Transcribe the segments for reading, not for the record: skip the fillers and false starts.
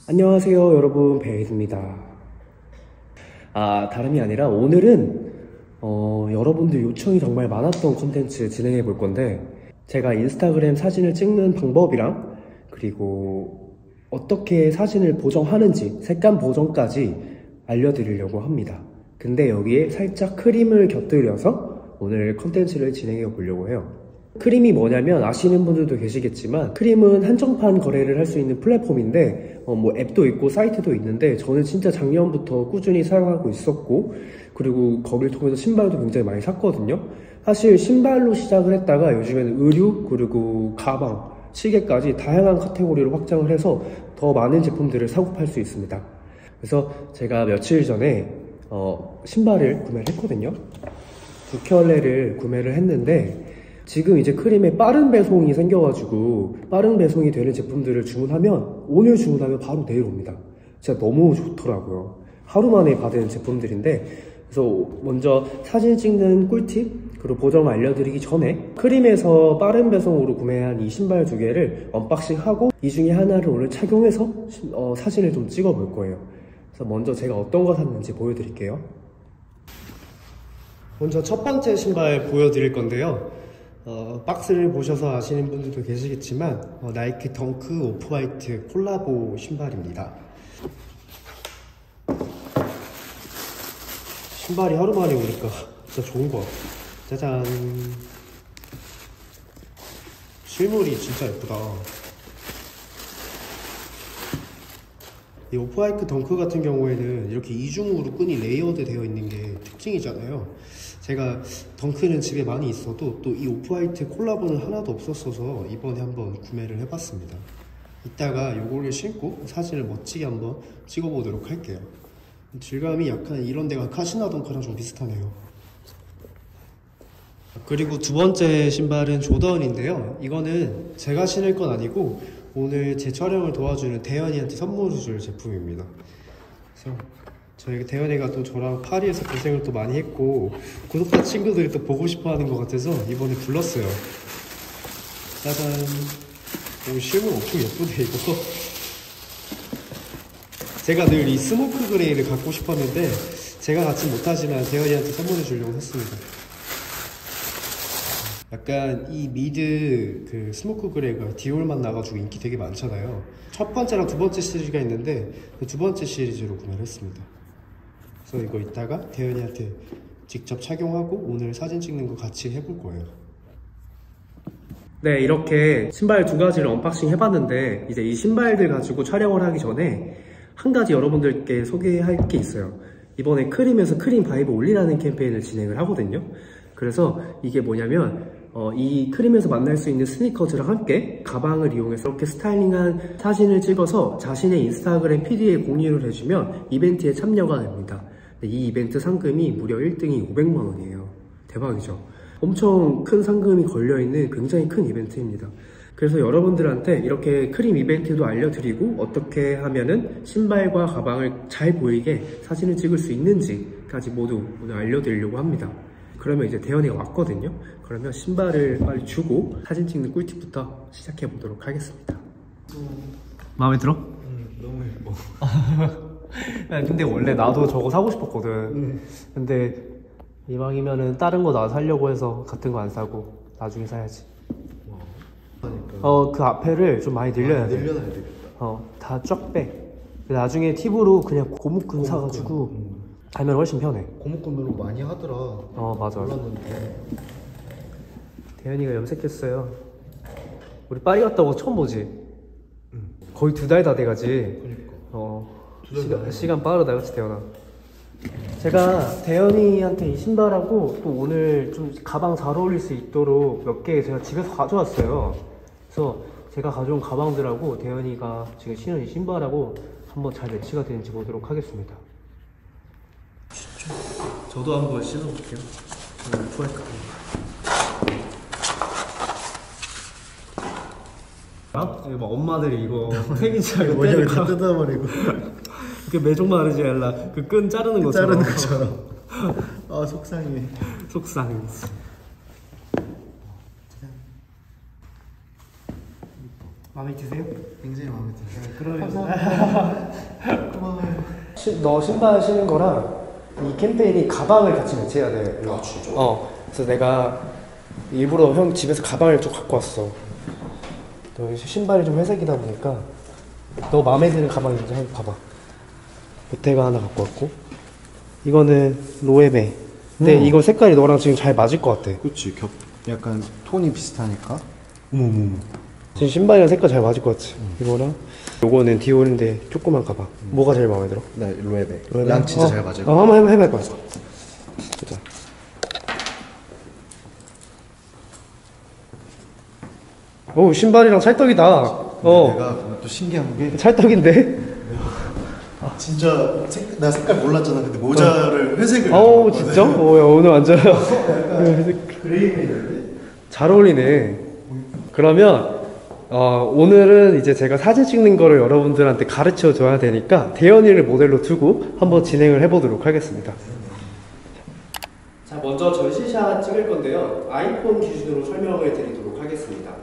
안녕하세요 여러분, 베이드입니다. 다름이 아니라 오늘은 여러분들 요청이 정말 많았던 콘텐츠 진행해 볼 건데, 제가 인스타그램 사진을 찍는 방법이랑 그리고 어떻게 사진을 보정하는지 색감 보정까지 알려드리려고 합니다. 근데 여기에 살짝 크림을 곁들여서 오늘 콘텐츠를 진행해 보려고 해요. 크림이 뭐냐면 아시는 분들도 계시겠지만, 크림은 한정판 거래를 할 수 있는 플랫폼인데 뭐 앱도 있고 사이트도 있는데, 저는 진짜 작년부터 꾸준히 사용하고 있었고, 그리고 거기를 통해서 신발도 굉장히 많이 샀거든요. 사실 신발로 시작을 했다가 요즘에는 의류, 그리고 가방, 시계까지 다양한 카테고리로 확장을 해서 더 많은 제품들을 사고 팔 수 있습니다. 그래서 제가 며칠 전에 신발을 구매를 했거든요. 두 켤레를 구매를 했는데, 지금 이제 크림에 빠른 배송이 생겨가지고 빠른 배송이 되는 제품들을 주문하면, 오늘 주문하면 바로 내일 옵니다. 진짜 너무 좋더라고요. 하루 만에 받은 제품들인데, 그래서 먼저 사진 찍는 꿀팁 그리고 보정 알려드리기 전에, 크림에서 빠른 배송으로 구매한 이 신발 두 개를 언박싱하고 이 중에 하나를 오늘 착용해서 사진을 좀 찍어 볼 거예요. 그래서 먼저 제가 어떤 거 샀는지 보여드릴게요. 먼저 첫 번째 신발 보여드릴 건데요. 박스를 보셔서 아시는 분들도 계시겠지만 나이키 덩크 오프화이트 콜라보 신발입니다. 신발이 하루 만에 오니까 진짜 좋은 것 같아요. 짜잔! 실물이 진짜 예쁘다. 이 오프화이트 덩크 같은 경우에는 이렇게 이중으로 끈이 레이어드 되어 있는 게 특징이잖아요. 제가 덩크는 집에 많이 있어도 또 이 오프화이트 콜라보는 하나도 없었어서 이번에 한번 구매를 해봤습니다. 이따가 요거를 신고 사진을 멋지게 한번 찍어보도록 할게요. 질감이 약간 이런 데가 카시나 덩크랑 좀 비슷하네요. 그리고 두 번째 신발은 조던인데요. 이거는 제가 신을 건 아니고 오늘 제 촬영을 도와주는 대현이한테 선물을 줄 제품입니다. 그래서 저희 대현이가 또 저랑 파리에서 고생을 또 많이 했고, 구독자 친구들이 또 보고 싶어 하는 것 같아서 이번에 불렀어요. 짜잔! 오, 실물 엄청 예쁘네 이거. 제가 늘 이 스모크 그레이를 갖고 싶었는데 제가 갖지 못하지만 대현이한테 선물해 주려고 했습니다. 약간 이 미드 그 스모크 그레이가 디올만 나가지고 인기 되게 많잖아요. 첫 번째랑 두 번째 시리즈가 있는데 그 두 번째 시리즈로 구매를 했습니다. 그래서 이거 이따가 대현이한테 직접 착용하고 오늘 사진 찍는 거 같이 해볼 거예요. 네, 이렇게 신발 두 가지를 언박싱 해봤는데, 이제 이 신발들 가지고 촬영을 하기 전에 한 가지 여러분들께 소개할 게 있어요. 이번에 크림에서 크림 바이브 올리라는 캠페인을 진행을 하거든요. 그래서 이게 뭐냐면 이 크림에서 만날 수 있는 스니커즈랑 함께 가방을 이용해서 이렇게 스타일링한 사진을 찍어서 자신의 인스타그램 PD에 공유를 해주면 이벤트에 참여가 됩니다. 이 이벤트 상금이 무려 1등이 500만 원이에요. 대박이죠? 엄청 큰 상금이 걸려있는 굉장히 큰 이벤트입니다. 그래서 여러분들한테 이렇게 크림 이벤트도 알려드리고, 어떻게 하면은 신발과 가방을 잘 보이게 사진을 찍을 수 있는지까지 모두 오늘 알려드리려고 합니다. 그러면 이제 대현이가 왔거든요. 그러면 신발을 빨리 주고 사진 찍는 꿀팁부터 시작해 보도록 하겠습니다. 마음에 들어? 너무 예뻐. 근데 원래 나도 저거 사고 싶었거든. 근데 이왕이면은 다른 거 나 사려고 해서 같은 거 안 사고 나중에 사야지. 그 앞에를 좀 많이 늘려야 돼. 늘려놔야 되겠다. 다 쫙 빼. 나중에 팁으로 그냥 고무끈 사가지고 하면 훨씬 편해. 고무끈으로 많이 하더라. 맞아. 몰랐는데. 대현이가 염색했어요. 우리 파리 갔다 오고 처음 보지? 거의 2달 다 돼가지. 그니까. 시간 빠르다, 그치 대현아? 제가 대현이한테 이 신발하고 또 오늘 좀 가방 잘 어울릴 수 있도록 몇 개 제가 집에서 가져왔어요. 그래서 제가 가져온 가방들하고 대현이가 지금 신은 이 신발하고 한번 잘 매치가 되는지 보도록 하겠습니다. 저도 한번 신어볼게요. 저는 오프화이트. 막 엄마들이 이거 팩인지 알고 모양을 다 뜯어버리고 이렇게 매종 마르지 말라. 그 끈 자르는 것처럼. 아, 속상해. 속상해. 마음에 드세요? 굉장히 마음에 들어요. 네, 그러면 고마워요. 너 신발 신는 거랑 이 캠페인이 가방을 같이 매치해야 돼. 아 진짜? 그래서 내가 일부러 형 집에서 가방을 좀 갖고 왔어. 너 신발이 좀 회색이다 보니까 너 마음에 드는 가방인지 한번 봐봐. 보테가 하나 갖고 왔고, 이거는 로에베. 근데 이거 색깔이 너랑 지금 잘 맞을 것 같아. 그렇지. 약간 톤이 비슷하니까. 어머머머. 지금 신발이랑 색깔 잘 맞을 것 같지. 이거랑 요거는 디올인데 조그만 가방. 뭐가 제일 마음에 들어? 나 로에베. 로에베? 랑 진짜 잘 맞을 것 한번 해봐. 보자. 오, 신발이랑 찰떡이다. 내가 또 신기한 게 찰떡인데? 진짜 나 색깔 몰랐잖아. 근데 모자를 회색을. 어우, 진짜? 야, 오늘 완전 그레이인데. 잘 어울리네. 그러면 오늘은 이제 제가 사진 찍는 거를 여러분들한테 가르쳐 줘야 되니까 대현이를 모델로 두고 한번 진행을 해보도록 하겠습니다. 자, 먼저 전시샷 찍을 건데요. 아이폰 기준으로 설명을 드리도록 하겠습니다.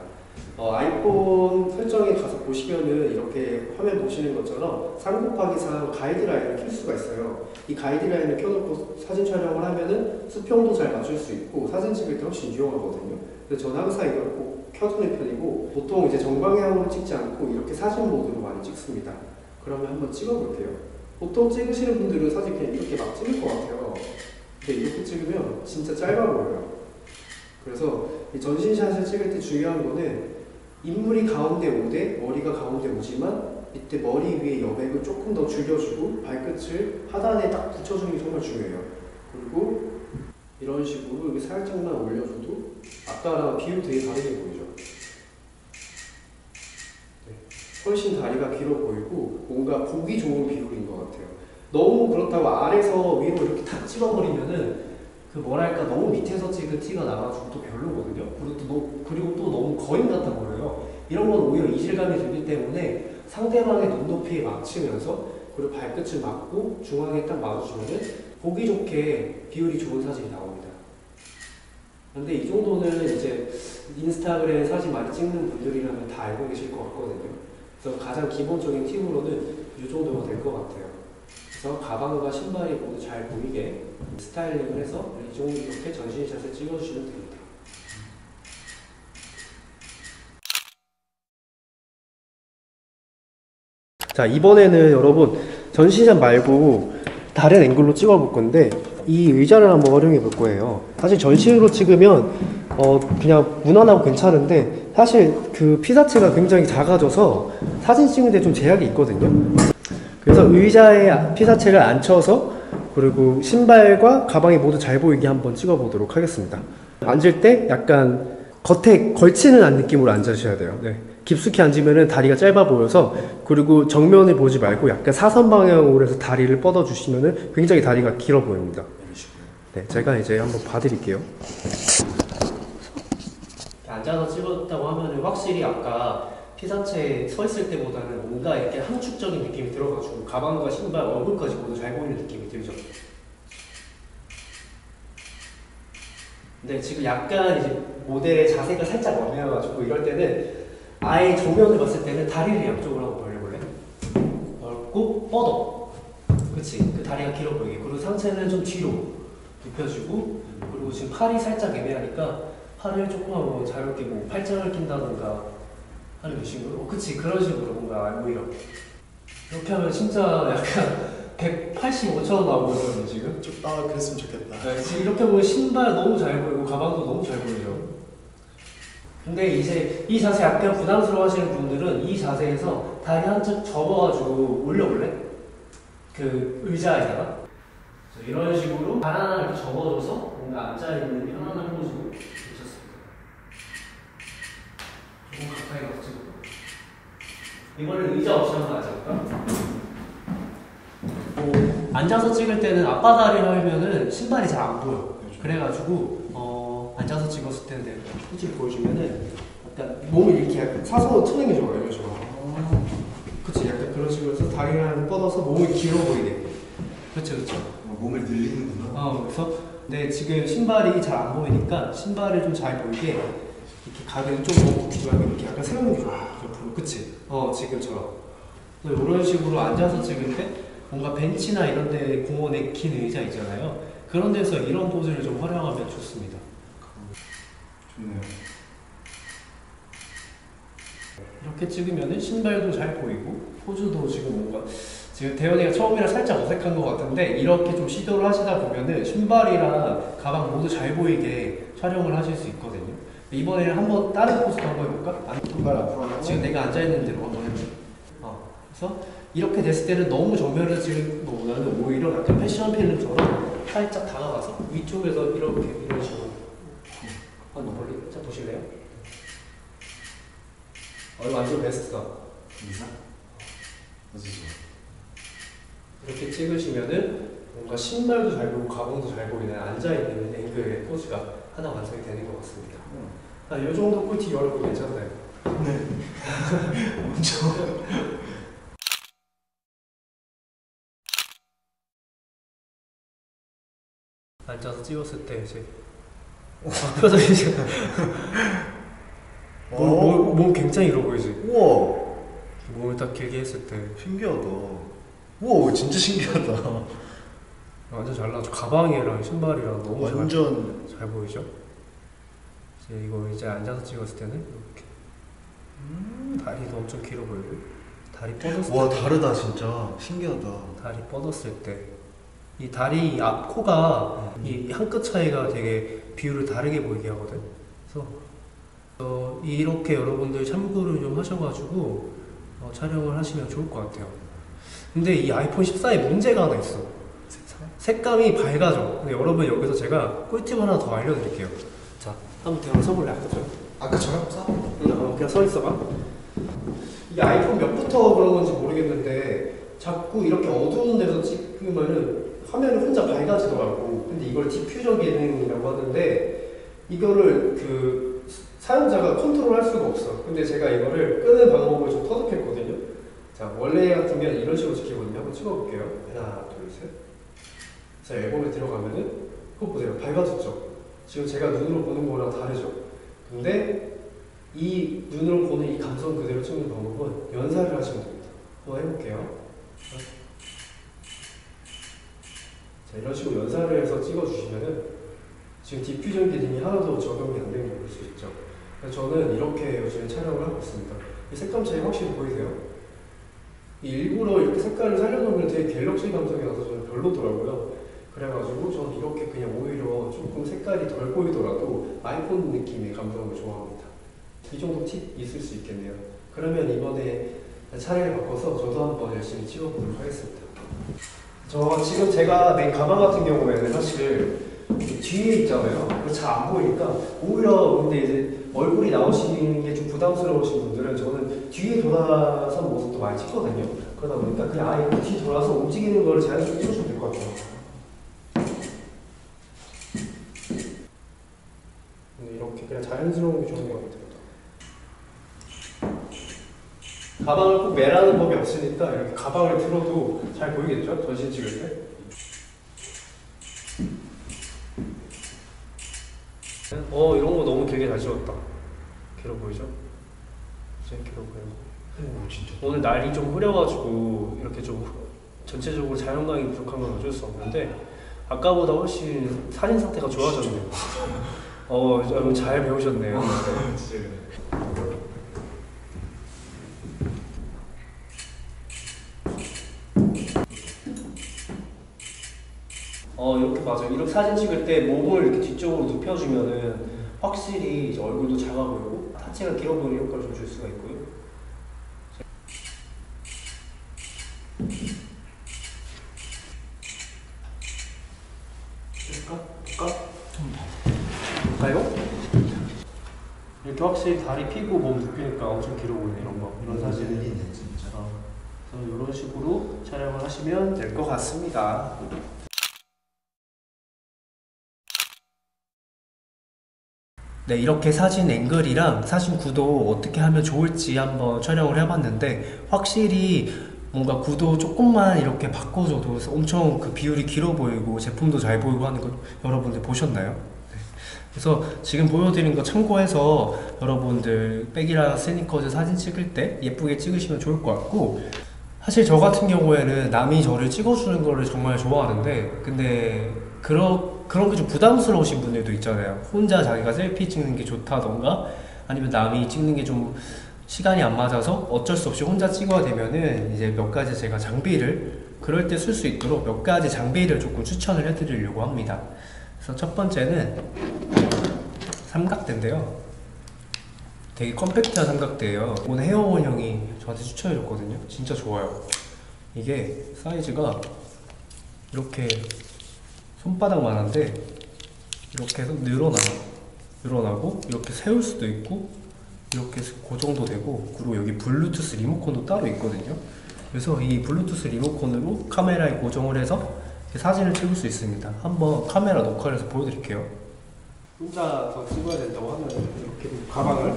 아이폰 설정에 가서 보시면은 이렇게 화면 보시는 것처럼 3곱하기3 가이드라인을 켤 수가 있어요. 이 가이드라인을 켜놓고 사진 촬영을 하면은 수평도 잘 맞출 수 있고 사진 찍을 때 훨씬 유용하거든요. 그래서 저는 항상 이걸 꼭 켜두는 편이고, 보통 이제 정방향으로 찍지 않고 이렇게 사진 모드로 많이 찍습니다. 그러면 한번 찍어볼게요. 보통 찍으시는 분들은 사진 그냥 이렇게 막 찍을 것 같아요. 근데 이렇게 찍으면 진짜 짧아 보여요. 그래서 이 전신샷을 찍을 때 중요한 거는 인물이 가운데 오되 머리가 가운데 오지만 이때 머리 위에 여백을 조금 더 줄여주고 발끝을 하단에 딱 붙여주는 게 정말 중요해요. 그리고 이런 식으로 여기 살짝만 올려줘도 아까랑 비율 되게 다르게 보이죠? 네. 훨씬 다리가 길어 보이고 뭔가 보기 좋은 비율인 것 같아요. 너무 그렇다고 아래서 위로 이렇게 탁 찍어버리면은 그 뭐랄까 너무 밑에서 찍은 티가 나가지고 또 별로거든요. 그리고 또 너무 거인 같아 보여요. 이런 건 오히려 이질감이 들기 때문에 상대방의 눈높이에 맞추면서 그리고 발끝을 맞고 중앙에 딱 맞아주면은 보기 좋게 비율이 좋은 사진이 나옵니다. 근데 이 정도는 이제 인스타그램 사진 많이 찍는 분들이라면 다 알고 계실 것 같거든요. 그래서 가장 기본적인 팁으로는 이 정도가 될 것 같아요. 그래서 가방과 신발이 모두 잘 보이게 스타일링을 해서 이 정도 이렇게 전신샷을 찍어주시면 됩니다. 자, 이번에는 여러분 전신샷 말고 다른 앵글로 찍어 볼 건데 이 의자를 한번 활용해 볼 거예요. 사실 전신으로 찍으면 그냥 무난하고 괜찮은데 사실 그 피사체가 굉장히 작아져서 사진 찍는데 좀 제약이 있거든요. 그래서 의자에 피사체를 앉혀서 그리고 신발과 가방이 모두 잘 보이게 한번 찍어 보도록 하겠습니다. 앉을 때 약간 겉에 걸치는 느낌으로 앉으셔야 돼요. 네. 깊숙이 앉으면 다리가 짧아 보여서, 그리고 정면을 보지 말고 약간 사선 방향으로 해서 다리를 뻗어 주시면 굉장히 다리가 길어 보입니다. 네, 제가 이제 한번 봐드릴게요. 앉아서 찍었다고 하면 확실히 아까 피사체에 서 있을 때보다는 뭔가 이렇게 함축적인 느낌이 들어가지고 가방과 신발, 얼굴까지 모두 잘 보이는 느낌이 들죠. 근데 지금 약간 이제 모델의 자세가 살짝 엉해가지고 이럴 때는 아예 정면을 봤을 때는 다리를 양쪽으로 한번 벌려볼래? 넓고 뻗어. 그치? 그 다리가 길어 보이게. 그리고 상체는 좀 뒤로 눕혀주고, 그리고 지금 팔이 살짝 애매하니까 팔을 조금만 뭐 자유롭게 뭐 팔짱을 낀다던가 하는 식으로. 그치? 그런 식으로 뭔가 오히려 이렇게 하면 진짜 약간 185,000원 나오거든요 지금. 그랬으면 좋겠다. 네, 지금 이렇게 보면 신발 너무 잘 보이고 가방도 너무 잘 보이죠. 근데 이제 이 자세 약간 부담스러워 하시는 분들은 이 자세에서 다리 한쪽 접어가지고 올려볼래? 그 의자에다가 이런 식으로 발 하나 이렇게 접어줘서 뭔가 앉아있는 편안한 포즈로 괜찮습니다. 조금 가까이 가서 찍어봐. 이번엔 의자 없이 한번 앉아볼까? 앉아서 찍을 때는 앞바다리를 하면은 신발이 잘 안 보여. 그래가지고 앉아서 찍었을 때는 내가 포즈를 보여주면은 약간 몸을 이렇게 약간 사선으로 트는 게 좋아요. 이런 식으로. 그치, 약간 그런 식으로 해서 다리를 뻗어서 몸이 길어 보이게. 그쵸. 몸을 늘리는구나. 그래서 근데 지금 신발이 잘 안 보이니까 신발을 좀 잘 보이게 이렇게 가게는 좀 굽히지 말고 이렇게 약간 세우는 게 좋아요. 옆으로, 그치? 지금처럼. 이런 식으로 앉아서 찍을 때 뭔가 벤치나 이런 데 공원에 긴 의자 있잖아요. 그런 데서 이런 포즈를 좀 활용하면 좋습니다. 좋네요. 이렇게 찍으면 신발도 잘 보이고 포즈도 지금 뭔가 지금 대현이가 처음이라 살짝 어색한 것 같은데 이렇게 좀 시도를 하시다 보면은 신발이랑 가방 모두 잘 보이게 촬영을 하실 수 있거든요. 이번에는 한번 다른 포즈도 한번 해볼까? 신발 앞으로 하고 지금 내가 앉아있는 대로 한번 해볼게. 그래서 이렇게 됐을 때는 너무 정면을 찍는 것보다는 오히려 약간 패션 필름처럼 살짝 다가가서 위쪽에서 이렇게 이런 식으로 한번 멀리 자 보실래요? 이거 완전 베스트다. 이상? 맞으죠. 이렇게 찍으시면은 뭔가 신발도 잘 보이고 가방도 잘 보이는 앉아있는 앵글의 포즈가 하나 완성이 되는 것 같습니다. 이 정도 꿀팁 여러분 괜찮나요? 네. 먼저. 앉아서 찍었을 때 이제 표정이 이제 몸 굉장히 길어 보이지? 우와. 몸을 딱 길게 했을 때 신기하다. 우와, 진짜 신기하다. 완전 잘 나왔죠. 가방이랑 신발이랑 너무 완전 잘 보이죠? 이제 앉아서 찍었을 때는 이렇게 다리도 엄청 길어 보이고 다리 뻗었을 때 와, 다르다 진짜. 신기하다. 다리 뻗었을 때 이 다리 앞 코가 이 한 끗 차이가 되게 비율을 다르게 보이게 하거든. 그래서 이렇게 여러분들 참고를 좀 하셔가지고 촬영을 하시면 좋을 것 같아요. 근데 이 아이폰 14에 문제가 하나 있어. 색감이 밝아져. 근데 여러분 여기서 제가 꿀팁 하나 더 알려드릴게요. 자, 한번 대화 서볼래? 아까처럼 써? 그냥 서 있어봐. 이 아이폰 몇부터 그런 건지 모르겠는데 자꾸 이렇게 어두운 데서 찍으면은 화면이 혼자 밝아지더라고. 근데 이걸 디퓨저 기능이라고 하는데 이거를 그 사용자가 컨트롤할 수가 없어. 근데 제가 이거를 끄는 방법을 좀 터득했거든요. 자, 원래 같으면 이런 식으로 찍히거든요. 한번 찍어볼게요. 하나, 둘, 셋. 자, 앨범에 들어가면은 그거 보세요. 밝아졌죠? 지금 제가 눈으로 보는 거랑 다르죠? 근데 이 눈으로 보는 이 감성 그대로 찍는 방법은 연사를 하시면 됩니다. 한번 해볼게요. 자, 이런 식으로 연사를 해서 찍어주시면은 지금 디퓨전 기능이 하나도 적용이 안 되는 걸 볼 수 있죠. 그래서 저는 이렇게 요즘에 촬영을 하고 있습니다. 이 색감 차이 확실히 보이세요? 일부러 이렇게 색깔을 살려놓으면 되게 갤럭시 감성이 나서 저는 별로더라고요. 그래가지고 저는 이렇게 그냥 오히려 조금 색깔이 덜 보이더라도 아이폰 느낌의 감성을 좋아합니다. 이 정도 팁 있을 수 있겠네요. 그러면 이번에 차례를 바꿔서 저도 한번 열심히 찍어보도록 하겠습니다. 지금 제가 낸 가방 같은 경우에는 사실 뒤에 있잖아요. 그래서 잘 안 보이니까 오히려 근데 이제 얼굴이 나오시는 게 좀 부담스러우신 분들은 저는 뒤에 돌아선 모습도 많이 찍거든요. 그러다 보니까 그냥 아예 뒤 돌아서 움직이는 걸 자연스럽게 찍으시면 될 것 같아요. 이렇게 그냥 자연스러운 게 좋은 것 같아요. 가방을 꼭 매라는 법이 없으니까 이렇게 가방을 들어도 잘 보이겠죠? 전신 찍을 때. 이런 거 너무 길게 잘 찍었다. 길어 보이죠? 진짜 길어 보이고. 진짜. 오늘 날이 좀 흐려가지고 이렇게 좀 전체적으로 자연광이 부족한 건 어쩔 수 없는데 아까보다 훨씬 사진 상태가 좋아졌네요. 여러분 잘 배우셨네요. 진짜 그래. 이렇게 맞아요. 이렇게 사진 찍을 때 몸을 이렇게 뒤쪽으로 눕혀주면은 확실히 이제 얼굴도 작아 보이고 하체가 길어 보이는 효과를 좀 줄 수가 있고요. 볼까요? 이렇게 확실히 다리 펴고 몸 눕히니까 엄청 길어 보이네. 이런 사진은 진짜. 그래서 이런 식으로 촬영을 하시면 될 것 같습니다. 네, 이렇게 사진 앵글이랑 사진 구도 어떻게 하면 좋을지 한번 촬영을 해봤는데 확실히 뭔가 구도 조금만 이렇게 바꿔줘도 엄청 그 비율이 길어 보이고 제품도 잘 보이고 하는 걸 여러분들 보셨나요? 네. 그래서 지금 보여드린 거 참고해서 여러분들 백이랑 스니커즈 사진 찍을 때 예쁘게 찍으시면 좋을 것 같고, 사실 저 같은 경우에는 남이 저를 찍어주는 거를 정말 좋아하는데, 근데 그런 게 좀 부담스러우신 분들도 있잖아요. 혼자 자기가 셀피 찍는 게 좋다던가, 아니면 남이 찍는 게 좀 시간이 안 맞아서 어쩔 수 없이 혼자 찍어야 되면은 이제 몇 가지 제가 장비를 그럴 때 쓸 수 있도록 몇 가지 장비를 조금 추천을 해드리려고 합니다. 그래서 첫 번째는 삼각대인데요. 되게 컴팩트한 삼각대예요. 오늘 헤어원 형이 저한테 추천해줬거든요. 진짜 좋아요. 이게 사이즈가 이렇게 손바닥만한데 이렇게 해서 늘어나고 이렇게 세울 수도 있고 이렇게 고정도 되고, 그리고 여기 블루투스 리모컨도 따로 있거든요. 그래서 이 블루투스 리모컨으로 카메라에 고정을 해서 사진을 찍을 수 있습니다. 한번 카메라 녹화를 해서 보여드릴게요. 혼자서 찍어야 된다고 하면 이렇게 가방을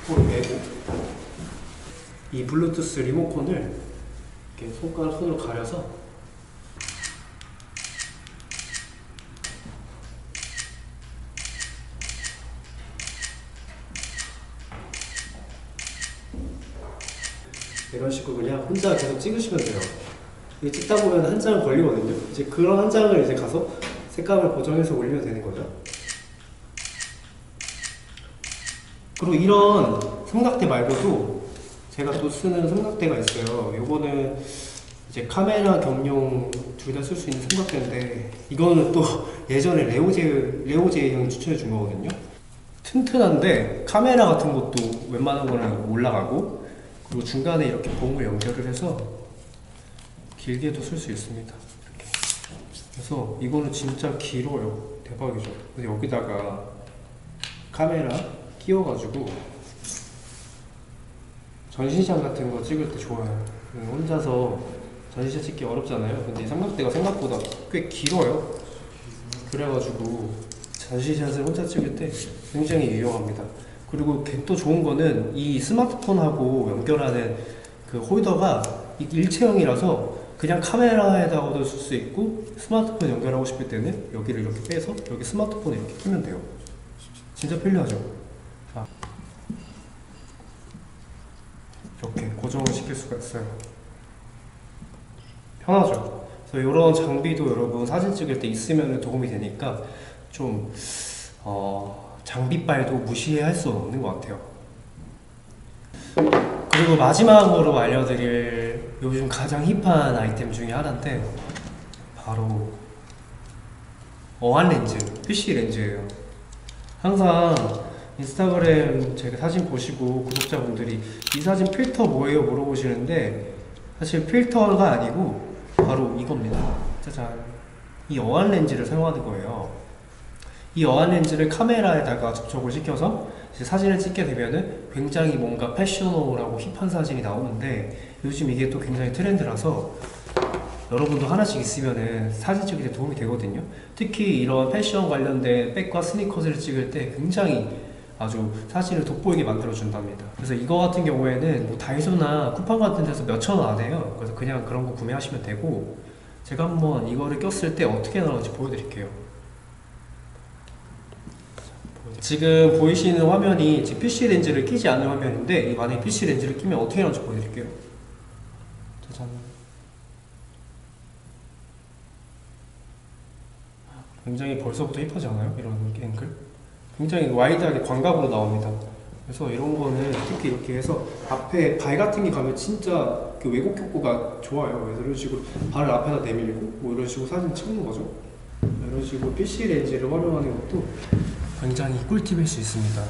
코로 메고 이 블루투스 리모컨을 이렇게 손으로 가려서 이런 식으로 그냥 혼자 계속 찍으시면 돼요. 이게 찍다 보면 한 장 걸리거든요. 이제 그런 한 장을 이제 가서 색감을 고정해서 올리면 되는 거죠. 그리고 이런 삼각대 말고도 제가 또 쓰는 삼각대가 있어요. 요거는 이제 카메라 겸용 둘 다 쓸 수 있는 삼각대인데, 이거는 또 예전에 레오제 형이 추천해 준 거거든요. 튼튼한데 카메라 같은 것도 웬만한 거는 올라가고, 그리고 중간에 이렇게 봉을 연결을 해서 길게도 쓸 수 있습니다. 이렇게. 그래서 이거는 진짜 길어요. 대박이죠. 그래서 여기다가 카메라 끼워가지고 전시샷 같은 거 찍을 때 좋아요. 혼자서 전시샷 찍기 어렵잖아요. 근데 이 삼각대가 생각보다 꽤 길어요. 그래가지고 전시샷을 혼자 찍을 때 굉장히 유용합니다. 그리고 또 좋은 거는 이 스마트폰하고 연결하는 그 홀더가 일체형이라서 그냥 카메라에다가도 쓸 수 있고, 스마트폰 연결하고 싶을 때는 여기를 이렇게 빼서 여기 스마트폰에 이렇게 끼면 돼요. 진짜 편리하죠? 자, 이렇게 고정을 시킬 수가 있어요. 편하죠? 그래서 이런 장비도 여러분 사진 찍을 때 있으면 도움이 되니까 좀 장비빨도 무시할 수 없는 것 같아요. 그리고 마지막으로 알려드릴 요즘 가장 힙한 아이템 중에 하나인데, 바로 어안 렌즈, PC 렌즈예요. 항상 인스타그램 제가 사진 보시고 구독자분들이 이 사진 필터 뭐예요 물어보시는데, 사실 필터가 아니고 바로 이겁니다. 짜잔. 이 어안 렌즈를 사용하는 거예요. 이 어안 렌즈를 카메라에다가 접촉을 시켜서 이제 사진을 찍게 되면은 굉장히 뭔가 패셔너블하고 힙한 사진이 나오는데, 요즘 이게 또 굉장히 트렌드라서 여러분도 하나씩 있으면은 사진 찍을 때 도움이 되거든요. 특히 이런 패션 관련된 백과 스니커즈를 찍을 때 굉장히 아주 사진을 돋보이게 만들어 준답니다. 그래서 이거 같은 경우에는 뭐 다이소나 쿠팡 같은 데서 몇천 원 안 해요. 그래서 그냥 그런 거 구매하시면 되고, 제가 한번 이거를 꼈을 때 어떻게 나오는지 보여드릴게요. 지금 보이시는 화면이 지금 PC 렌즈를 끼지 않는 화면인데, 만약에 PC 렌즈를 끼면 어떻게 나오는지 보여드릴게요. 짜잔. 굉장히 벌써부터 힙하지 않아요? 이런 앵글? 굉장히 와이드하게 광각으로 나옵니다. 그래서 이런 거는 특히 이렇게 해서 앞에 발 같은 게 가면 진짜 그 왜곡 효과가 좋아요. 그래서 이런 식으로 발을 앞에다 내밀고 뭐 이런 식으로 사진 찍는 거죠. 이런 식으로 PC 렌즈를 활용하는 것도 굉장히 꿀팁일 수 있습니다.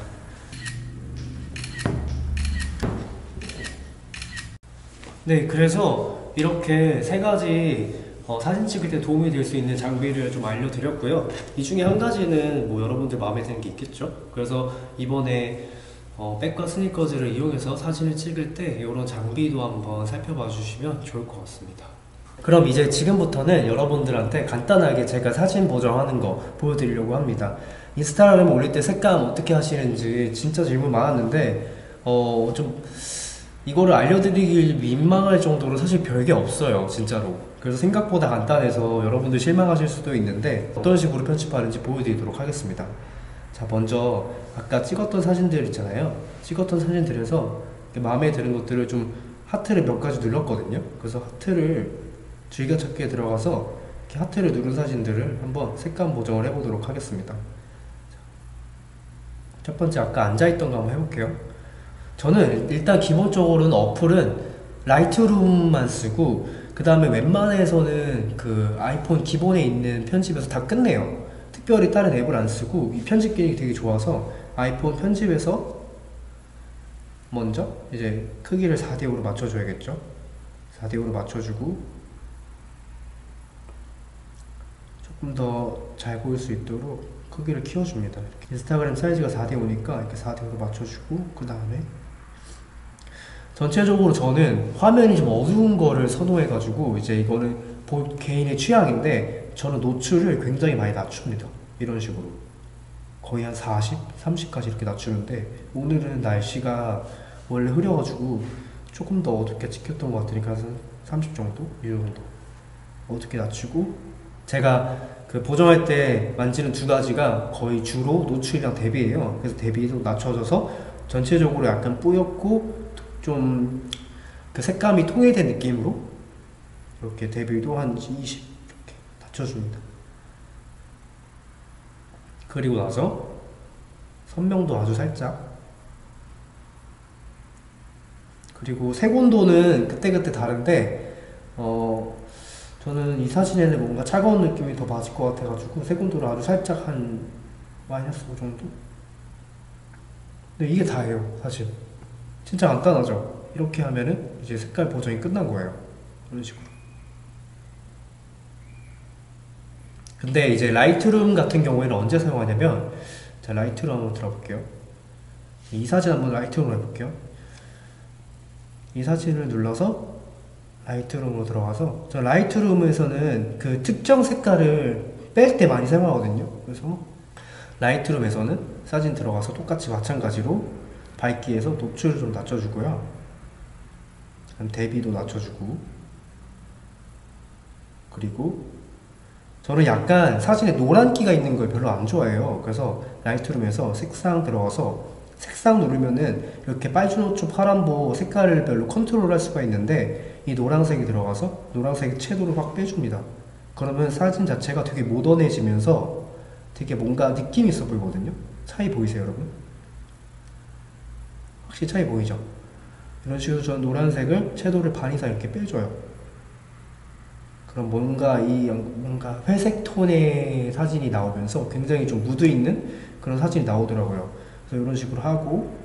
네, 그래서 이렇게 세 가지 사진 찍을 때 도움이 될 수 있는 장비를 좀 알려드렸고요. 이 중에 한 가지는 뭐 여러분들 마음에 드는 게 있겠죠. 그래서 이번에 백과 스니커즈를 이용해서 사진을 찍을 때 이런 장비도 한번 살펴봐 주시면 좋을 것 같습니다. 그럼 이제 지금부터는 여러분들한테 간단하게 제가 사진 보정하는 거 보여드리려고 합니다. 인스타그램 올릴 때 색감 어떻게 하시는지 진짜 질문 많았는데 좀 이거를 알려드리기 민망할 정도로 사실 별게 없어요, 진짜로. 그래서 생각보다 간단해서 여러분들 실망하실 수도 있는데 어떤 식으로 편집하는지 보여드리도록 하겠습니다. 자, 먼저 아까 찍었던 사진들 있잖아요. 찍었던 사진들에서 마음에 드는 것들을 좀 하트를 몇 가지 눌렀거든요. 그래서 하트를 즐겨찾기에 들어가서 이렇게 하트를 누른 사진들을 한번 색감 보정을 해보도록 하겠습니다. 첫 번째 아까 앉아있던 거 한번 해볼게요. 저는 일단 기본적으로는 어플은 라이트룸만 쓰고 그 다음에 웬만해서는 그 아이폰 기본에 있는 편집에서 다 끝내요. 특별히 다른 앱을 안 쓰고 이 편집 기능이 되게 좋아서 아이폰 편집에서 먼저 이제 크기를 4대5로 맞춰줘야겠죠. 4대5로 맞춰주고 조금 더 잘 보일 수 있도록 크기를 키워줍니다. 이렇게. 인스타그램 사이즈가 4대5니까 이렇게 4대5로 맞춰주고 그 다음에 전체적으로 저는 화면이 좀 어두운 거를 선호해가지고 이제 이거는 개인의 취향인데 저는 노출을 굉장히 많이 낮춥니다. 이런 식으로 거의 한 40, 30까지 이렇게 낮추는데 오늘은 날씨가 원래 흐려가지고 조금 더 어둡게 찍혔던 것 같으니까 한 30 정도? 이 정도 어둡게 낮추고 제가 그 보정할 때 만지는 두 가지가 거의 주로 노출이랑 대비예요. 그래서 대비도 낮춰져서 전체적으로 약간 뿌옇고 좀 그 색감이 통일된 느낌으로 이렇게 대비도 한 20 이렇게 낮춰줍니다. 그리고 나서 선명도 아주 살짝, 그리고 색온도는 그때그때 다른데 저는 이 사진에는 뭔가 차가운 느낌이 더 맞을 것 같아가지고 색온도를 아주 살짝 한 -5 정도? 근데 이게 다예요, 사실. 진짜 간단하죠? 이렇게 하면은 이제 색깔 보정이 끝난 거예요. 이런 식으로. 근데 이제 라이트룸 같은 경우에는 언제 사용하냐면, 자, 라이트룸 한번 들어볼게요. 이 사진 한번 라이트룸 해볼게요. 이 사진을 눌러서 라이트룸으로 들어가서, 저 라이트룸에서는 그 특정 색깔을 뺄 때 많이 사용하거든요. 그래서 라이트룸에서는 사진 들어가서 똑같이 마찬가지로 밝기에서 노출을 좀 낮춰주고요. 대비도 낮춰주고, 그리고 저는 약간 사진에 노란기가 있는 걸 별로 안 좋아해요. 그래서 라이트룸에서 색상 들어가서 색상 누르면은 이렇게 빨주노초 파란보 색깔을 별로 컨트롤할 수가 있는데 이 노란색이 들어가서 노란색 채도를 확 빼줍니다. 그러면 사진 자체가 되게 모던해지면서 되게 뭔가 느낌이 있어 보이거든요. 차이 보이세요, 여러분? 확실히 차이 보이죠? 이런 식으로 저는 노란색을 채도를 반 이상 이렇게 빼줘요. 그럼 뭔가 뭔가 회색 톤의 사진이 나오면서 굉장히 좀 무드있는 그런 사진이 나오더라고요. 그래서 이런 식으로 하고,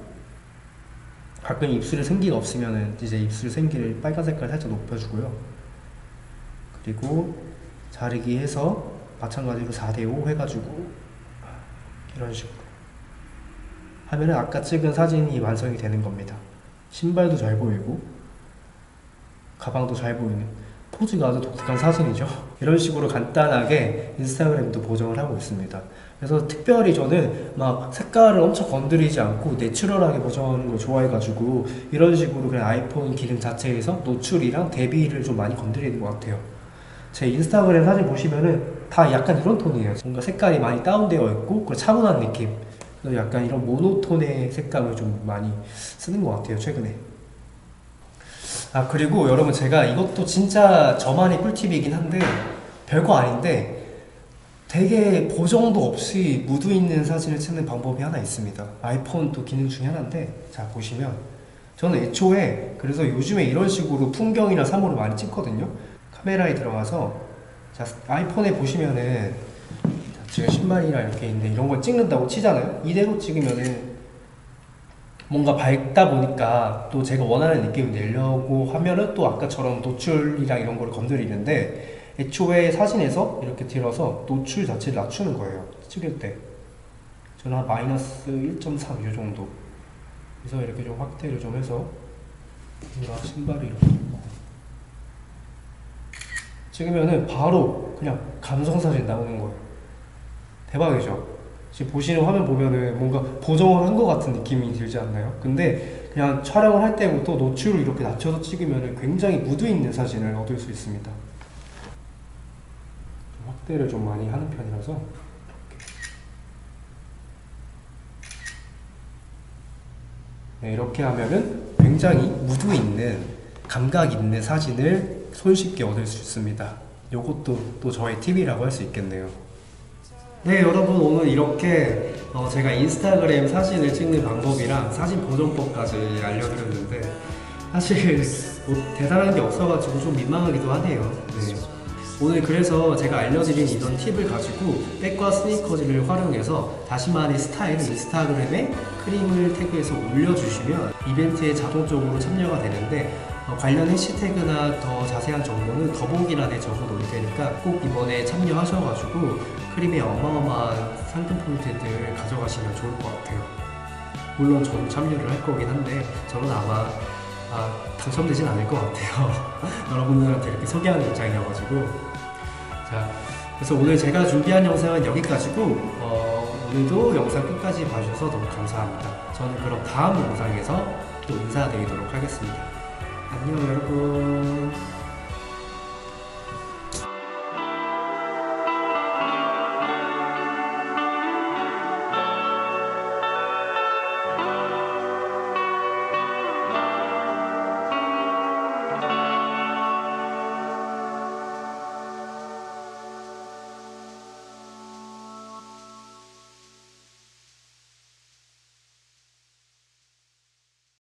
가끔 입술에 생기가 없으면은 이제 입술 생기를 빨간 색깔 살짝 높여주고요. 그리고 자르기 해서 마찬가지로 4대5 해가지고 이런 식으로 하면은 아까 찍은 사진이 완성이 되는 겁니다. 신발도 잘 보이고 가방도 잘 보이는 포즈가 아주 독특한 사진이죠. 이런 식으로 간단하게 인스타그램도 보정을 하고 있습니다. 그래서 특별히 저는 막 색깔을 엄청 건드리지 않고 내추럴하게 보정하는 걸 좋아해가지고 이런 식으로 그냥 아이폰 기능 자체에서 노출이랑 대비를 좀 많이 건드리는 것 같아요. 제 인스타그램 사진 보시면은 다 약간 이런 톤이에요. 뭔가 색깔이 많이 다운되어 있고 그리고 차분한 느낌, 그래서 약간 이런 모노톤의 색감을 좀 많이 쓰는 것 같아요, 최근에. 아, 그리고 여러분, 제가 이것도 진짜 저만의 꿀팁이긴 한데 별거 아닌데 되게 보정도 없이 무드 있는 사진을 찍는 방법이 하나 있습니다. 아이폰 또 기능 중에 하나인데, 자 보시면 저는 애초에 그래서 요즘에 이런 식으로 풍경이나 사물을 많이 찍거든요. 카메라에 들어가서, 자 아이폰에 보시면은 제가 신발이랑 이렇게 있는데 이런 걸 찍는다고 치잖아요. 이대로 찍으면은 뭔가 밝다 보니까 또 제가 원하는 느낌을 내려고 하면은 또 아까처럼 노출이랑 이런 걸 건드리는데, 애초에 사진에서 이렇게 들어서 노출 자체를 낮추는 거예요, 찍을 때. 저는 한 마이너스 1.3 이 정도. 그래서 이렇게 좀 확대를 좀 해서 뭔가 신발이 이렇게 찍으면은 바로 그냥 감성사진 나오는 거예요. 대박이죠? 지금 보시는 화면 보면은 뭔가 보정을 한 것 같은 느낌이 들지 않나요? 근데 그냥 촬영을 할 때부터 노출을 이렇게 낮춰서 찍으면 굉장히 무드 있는 사진을 얻을 수 있습니다. 확대를 좀 많이 하는 편이라서 네, 이렇게 하면은 굉장히 무드 있는 감각 있는 사진을 손쉽게 얻을 수 있습니다. 요것도 또 저의 팁이라고 할 수 있겠네요. 네, 여러분 오늘 이렇게 제가 인스타그램 사진을 찍는 방법이랑 사진 보정법까지 알려드렸는데 사실 뭐 대단한 게 없어가지고 좀 민망하기도 하네요. 네. 오늘 그래서 제가 알려드린 이런 팁을 가지고 백과 스니커즈를 활용해서 자신만의 스타일을 인스타그램에 크림을 태그해서 올려주시면 이벤트에 자동적으로 참여가 되는데 관련 해시태그나 더 자세한 정보는 더보기란에 적어놓을 테니까 꼭 이번에 참여하셔가지고 크림의 어마어마한 상품 포인트들 가져가시면 좋을 것 같아요. 물론 저도 참여를 할 거긴 한데 저는 아마 당첨되진 않을 것 같아요. 여러분들한테 이렇게 소개하는 입장이어가지고. 자, 그래서 오늘 제가 준비한 영상은 여기까지고 오늘도 영상 끝까지 봐주셔서 너무 감사합니다. 저는 그럼 다음 영상에서 또 인사드리도록 하겠습니다. 안녕 여러분.